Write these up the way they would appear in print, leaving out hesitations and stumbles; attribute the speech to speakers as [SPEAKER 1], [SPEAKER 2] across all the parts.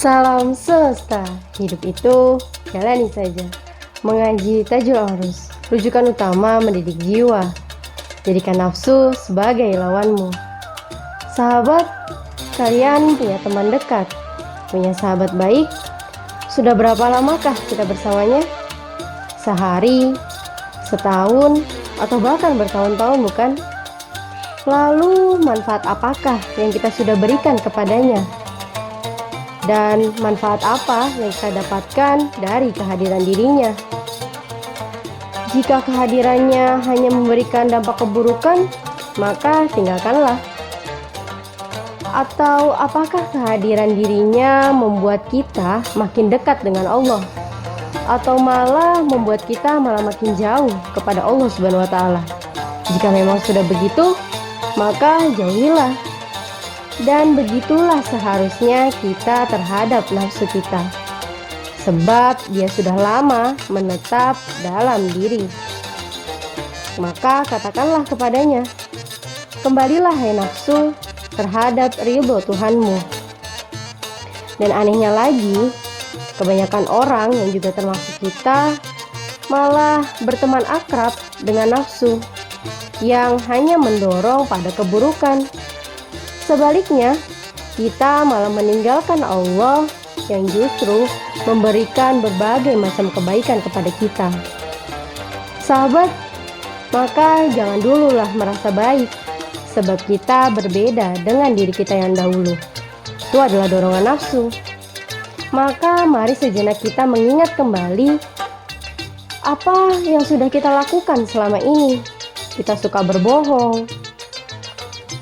[SPEAKER 1] Salam semesta, hidup itu jalani saja. Mengaji Tajul Arus, rujukan utama mendidik jiwa. Jadikan nafsu sebagai lawanmu. Sahabat, kalian punya teman dekat, punya sahabat baik. Sudah berapa lamakah kita bersamanya? Sehari, setahun, atau bahkan bertahun-tahun bukan? Lalu manfaat apakah yang kita sudah berikan kepadanya? Dan manfaat apa yang kita dapatkan dari kehadiran dirinya? Jika kehadirannya hanya memberikan dampak keburukan, maka tinggalkanlah. Atau apakah kehadiran dirinya membuat kita makin dekat dengan Allah? Atau malah membuat kita malah makin jauh kepada Allah Subhanahu wa Ta'ala? Jika memang sudah begitu, maka jauhilah. Dan begitulah seharusnya kita terhadap nafsu kita, sebab dia sudah lama menetap dalam diri. Maka katakanlah kepadanya, kembalilah hai nafsu terhadap ridho Tuhanmu. Dan anehnya lagi, kebanyakan orang yang juga termasuk kita malah berteman akrab dengan nafsu yang hanya mendorong pada keburukan. Sebaliknya, kita malah meninggalkan Allah yang justru memberikan berbagai macam kebaikan kepada kita. Sahabat, maka jangan dululah merasa baik, sebab kita berbeda dengan diri kita yang dahulu. Itu adalah dorongan nafsu. Maka mari sejenak kita mengingat kembali apa yang sudah kita lakukan selama ini. Kita suka berbohong,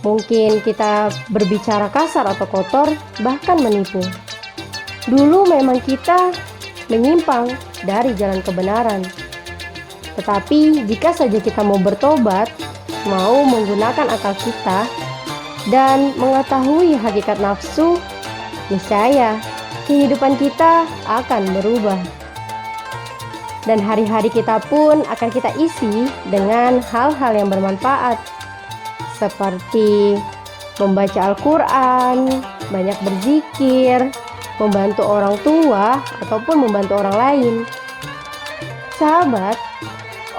[SPEAKER 1] mungkin kita berbicara kasar atau kotor, bahkan menipu. Dulu memang kita menyimpang dari jalan kebenaran. Tetapi jika saja kita mau bertobat, mau menggunakan akal kita, dan mengetahui hakikat nafsu, niscaya kehidupan kita akan berubah. Dan hari-hari kita pun akan kita isi dengan hal-hal yang bermanfaat, seperti membaca Al-Quran, banyak berzikir, membantu orang tua, ataupun membantu orang lain. Sahabat,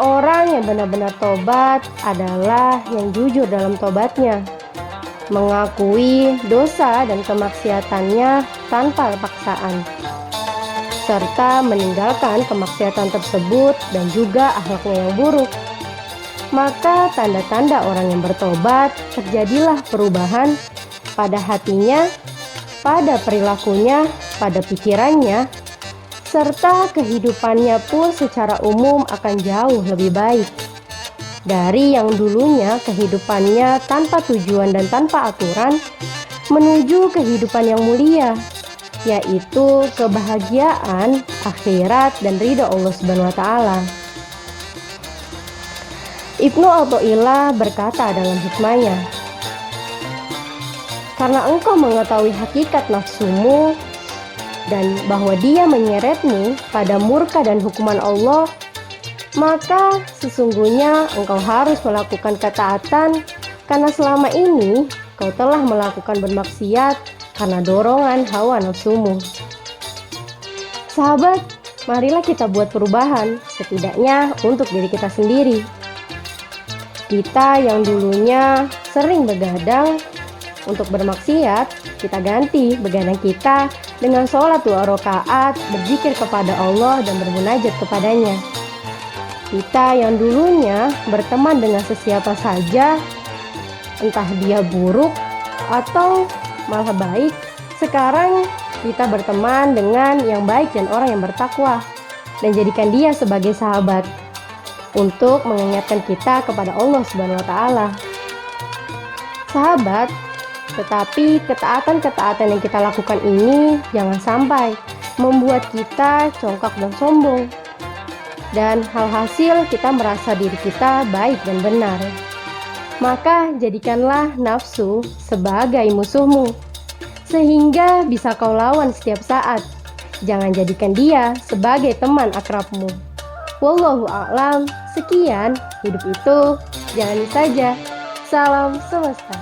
[SPEAKER 1] orang yang benar-benar tobat adalah yang jujur dalam tobatnya, mengakui dosa dan kemaksiatannya tanpa paksaan, serta meninggalkan kemaksiatan tersebut dan juga akhlaknya yang buruk. Maka tanda-tanda orang yang bertobat, terjadilah perubahan pada hatinya, pada perilakunya, pada pikirannya, serta kehidupannya pun secara umum akan jauh lebih baik dari yang dulunya kehidupannya tanpa tujuan dan tanpa aturan, menuju kehidupan yang mulia, yaitu kebahagiaan akhirat dan ridho Allah Subhanahu wa Ta'ala. Ibnu Athaillah berkata dalam hikmahnya, karena engkau mengetahui hakikat nafsumu dan bahwa dia menyeretmu pada murka dan hukuman Allah, maka sesungguhnya engkau harus melakukan ketaatan karena selama ini kau telah melakukan bermaksiat karena dorongan hawa nafsumu. Sahabat, marilah kita buat perubahan, setidaknya untuk diri kita sendiri. Kita yang dulunya sering begadang untuk bermaksiat, kita ganti begadang kita dengan sholat 2 rakaat, berzikir kepada Allah dan bermunajat kepadanya. Kita yang dulunya berteman dengan sesiapa saja, entah dia buruk atau malah baik, sekarang kita berteman dengan yang baik dan orang yang bertakwa, dan jadikan dia sebagai sahabat untuk mengingatkan kita kepada Allah Subhanahu wa Ta'ala. Sahabat, tetapi ketaatan-ketaatan yang kita lakukan ini jangan sampai membuat kita congkak dan sombong, dan hasil kita merasa diri kita baik dan benar. Maka jadikanlah nafsu sebagai musuhmu, sehingga bisa kau lawan setiap saat. Jangan jadikan dia sebagai teman akrabmu. Wallahu a'lam. Sekian, hidup itu jalani saja. Salam semesta.